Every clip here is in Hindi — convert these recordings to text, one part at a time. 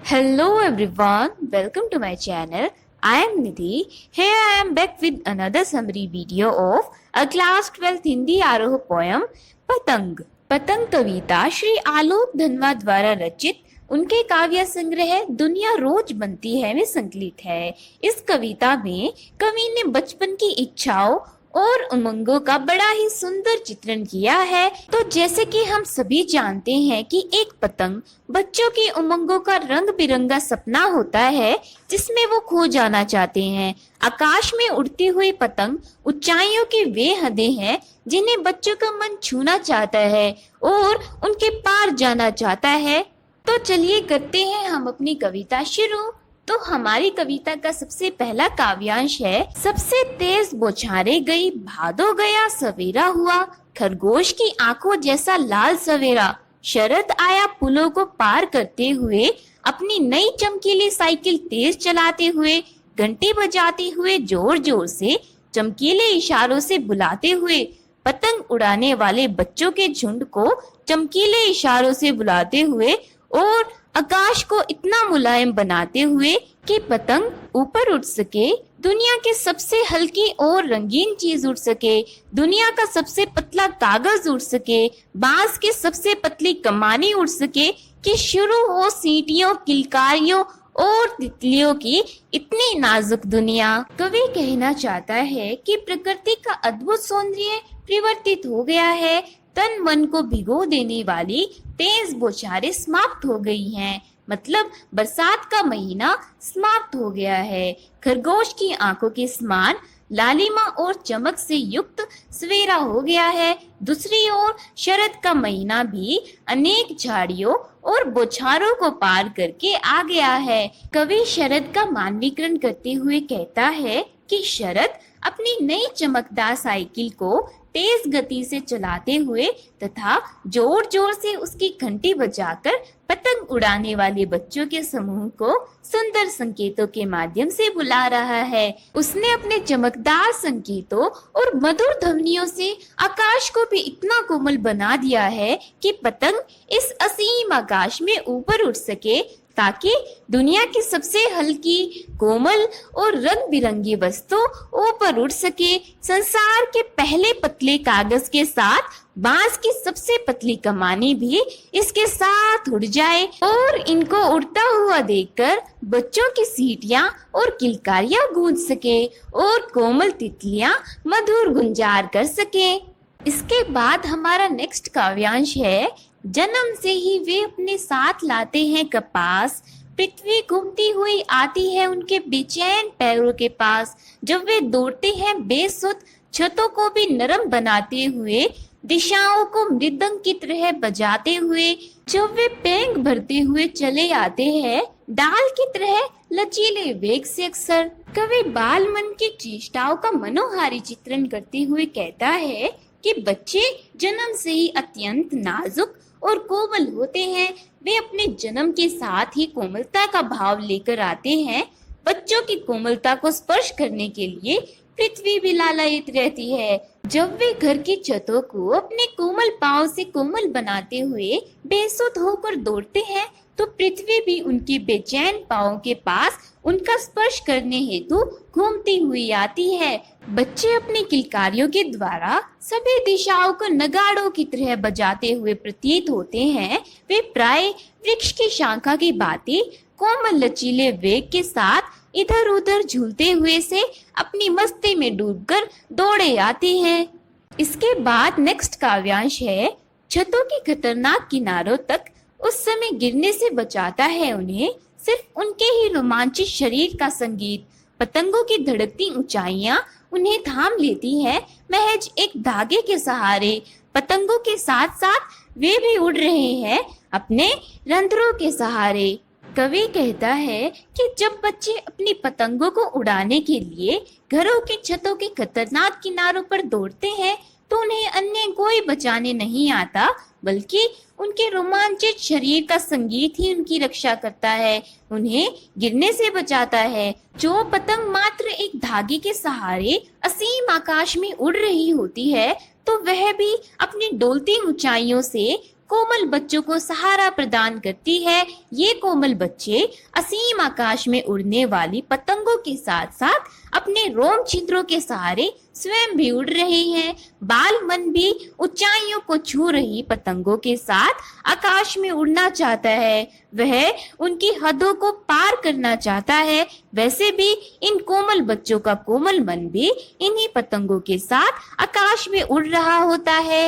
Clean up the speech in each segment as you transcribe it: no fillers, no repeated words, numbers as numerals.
Hello everyone, welcome to my channel. I am Nidhi. Here I am back with another summary video of a class 12th Hindi आरोह poem पतंग। पतंग कविता श्री आलोक धनवा द्वारा रचित उनके काव्य संग्रह दुनिया रोज बनती है में संकलित है। इस कविता में कवि ने बचपन की इच्छाओं और उमंगों का बड़ा ही सुंदर चित्रण किया है। तो जैसे कि हम सभी जानते हैं कि एक पतंग बच्चों की उमंगों का रंग बिरंगा सपना होता है जिसमें वो खो जाना चाहते हैं। आकाश में उड़ती हुई पतंग ऊंचाइयों की वे हदें हैं जिन्हें बच्चों का मन छूना चाहता है और उनके पार जाना चाहता है। तो चलिए करते हैं हम अपनी कविता शुरू। तो हमारी कविता का सबसे पहला काव्यांश है। सबसे तेज बौछारें गई, भादो गया सवेरा हुआ, खरगोश की आंखों जैसा लाल सवेरा। शरद आया पुलों को पार करते हुए, अपनी नई चमकीली साइकिल तेज चलाते हुए, घंटी बजाते हुए जोर जोर से, चमकीले इशारों से बुलाते हुए। पतंग उड़ाने वाले बच्चों के झुंड को चमकीले इशारों से बुलाते हुए और आकाश को इतना मुलायम बनाते हुए कि पतंग ऊपर उड़ सके, दुनिया की सबसे हल्की और रंगीन चीज उड़ सके, दुनिया का सबसे पतला कागज उड़ सके, बांस की सबसे पतली कमानी उड़ सके, कि शुरू हो सीटियों, किलकारियों और तितलियों की इतनी नाजुक दुनिया। कवि कहना चाहता है कि प्रकृति का अद्भुत सौंदर्य परिवर्तित हो गया है। तन मन को भिगो देने वाली तेज बौछारें समाप्त हो गई हैं। मतलब बरसात का महीना समाप्त हो गया है। खरगोश की आंखों के समान लालिमा और चमक से युक्त सवेरा हो गया है। दूसरी ओर शरद का महीना भी अनेक झाड़ियों और बौछारों को पार करके आ गया है। कवि शरद का मानवीकरण करते हुए कहता है कि शरद अपनी नई चमकदार साइकिल को तेज गति से चलाते हुए तथा जोर जोर से उसकी घंटी बजाकर पतंग उड़ाने वाले बच्चों के समूह को सुंदर संकेतों के माध्यम से बुला रहा है। उसने अपने चमकदार संकेतों और मधुर ध्वनियों से आकाश को भी इतना कोमल बना दिया है कि पतंग इस असीम आकाश में ऊपर उड़ सके, ताकि दुनिया की सबसे हल्की, कोमल और रंग बिरंगी वस्तु ऊपर उड़ सके। संसार के पहले पतले कागज के साथ बांस की सबसे पतली कमानी भी इसके साथ उड़ जाए और इनको उड़ता हुआ देखकर बच्चों की सीटियां और किलकारियां गूंज सके और कोमल तितलियां मधुर गुंजार कर सके। इसके बाद हमारा नेक्स्ट काव्यांश है। जन्म से ही वे अपने साथ लाते हैं कपास, पृथ्वी घूमती हुई आती है उनके बेचैन पैरों के पास। जब वे दौड़ते हैं बेसुध, छतों को भी नरम बनाते हुए, दिशाओं को मृदंग की तरह बजाते हुए। जब वे पेंग भरते हुए चले आते हैं डाल की तरह लचीले वेग से अक्सर। कवि बाल मन की चेष्टाओं का मनोहारी चित्रण करते हुए कहता है कि बच्चे जन्म से ही अत्यंत नाजुक और कोमल होते हैं। वे अपने जन्म के साथ ही कोमलता का भाव लेकर आते हैं। बच्चों की कोमलता को स्पर्श करने के लिए पृथ्वी भी लालायित रहती है। जब वे घर की छतों को अपने कोमल पांव से कोमल बनाते हुए बेसुध होकर दौड़ते हैं, तो पृथ्वी भी उनके बेचैन पांवों के पास उनका स्पर्श करने हेतु घूमती हुई आती है। बच्चे अपनी किलकारियों के द्वारा सभी दिशाओं को नगाड़ों की तरह बजाते हुए प्रतीत होते हैं। वे प्राय वृक्ष की शाखा की भांति कोमल लचीले वेग के साथ इधर उधर झूलते हुए से अपनी मस्ती में डूबकर दौड़े आते हैं। इसके बाद नेक्स्ट काव्यांश है। छतों की खतरनाक किनारों तक उस समय गिरने से बचाता है उन्हें सिर्फ उनके ही रोमांचित शरीर का संगीत। पतंगों की धड़कती ऊंचाइयां उन्हें थाम लेती है महज एक धागे के सहारे। पतंगों के साथ साथ वे भी उड़ रहे हैं अपने रंध्रों के सहारे। कवि कहता है कि जब बच्चे अपनी पतंगों को उड़ाने के लिए घरों की छतों के खतरनाक किनारों पर दौड़ते हैं, तो उन्हें अन्य कोई बचाने नहीं आता, बल्कि उनके रोमांचित शरीर का संगीत ही उनकी रक्षा करता है, उन्हें गिरने से बचाता है। जो पतंग मात्र एक धागे के सहारे असीम आकाश में उड़ रही होती है, तो वह भी अपनी डोलती ऊंचाइयों से कोमल बच्चों को सहारा प्रदान करती है। ये कोमल बच्चे असीम आकाश में उड़ने वाली पतंगों के साथ साथ अपने रोम छिद्रों के सहारे स्वयं भी उड़ रहे हैं। बाल मन भी ऊंचाइयों को छू रही पतंगों के साथ आकाश में उड़ना चाहता है। वह उनकी हदों को पार करना चाहता है। वैसे भी इन कोमल बच्चों का कोमल मन भी इन्हीं पतंगों के साथ आकाश में उड़ रहा होता है।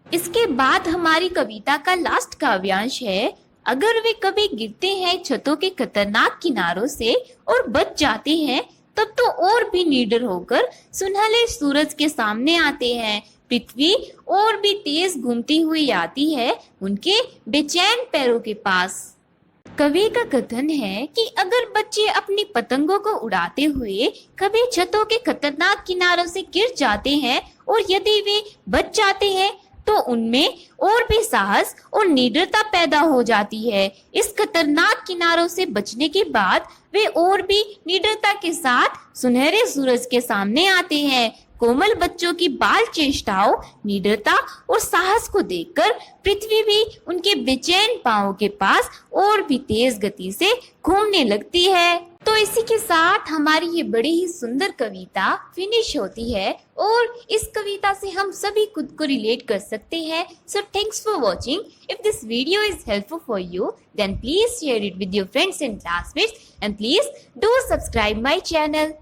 इसके बाद हमारी कविता का लास्ट काव्यांश है। अगर वे कभी गिरते हैं छतों के खतरनाक किनारों से और बच जाते हैं, तब तो और भी निडर होकर सुनहले सूरज के सामने आते हैं। पृथ्वी और भी तेज घूमती हुई आती है उनके बेचैन पैरों के पास। कवि का कथन है कि अगर बच्चे अपनी पतंगों को उड़ाते हुए कभी छतों के खतरनाक किनारों से गिर जाते हैं और यदि वे बच जाते हैं, तो उनमें और भी साहस और निडरता पैदा हो जाती है। इस खतरनाक किनारों से बचने के बाद वे और भी निडरता के साथ सुनहरे सूरज के सामने आते हैं। कोमल बच्चों की बाल चेष्टाओं, निडरता और साहस को देखकर पृथ्वी भी उनके बेचैन पांवों के पास और भी तेज गति से घूमने लगती है। तो इसी के साथ हमारी ये बड़ी ही सुंदर कविता फिनिश होती है और इस कविता से हम सभी खुद को रिलेट कर सकते हैं। So thanks for watching. If this video is helpful for you, then please share it with your friends and classmates and please do subscribe my channel.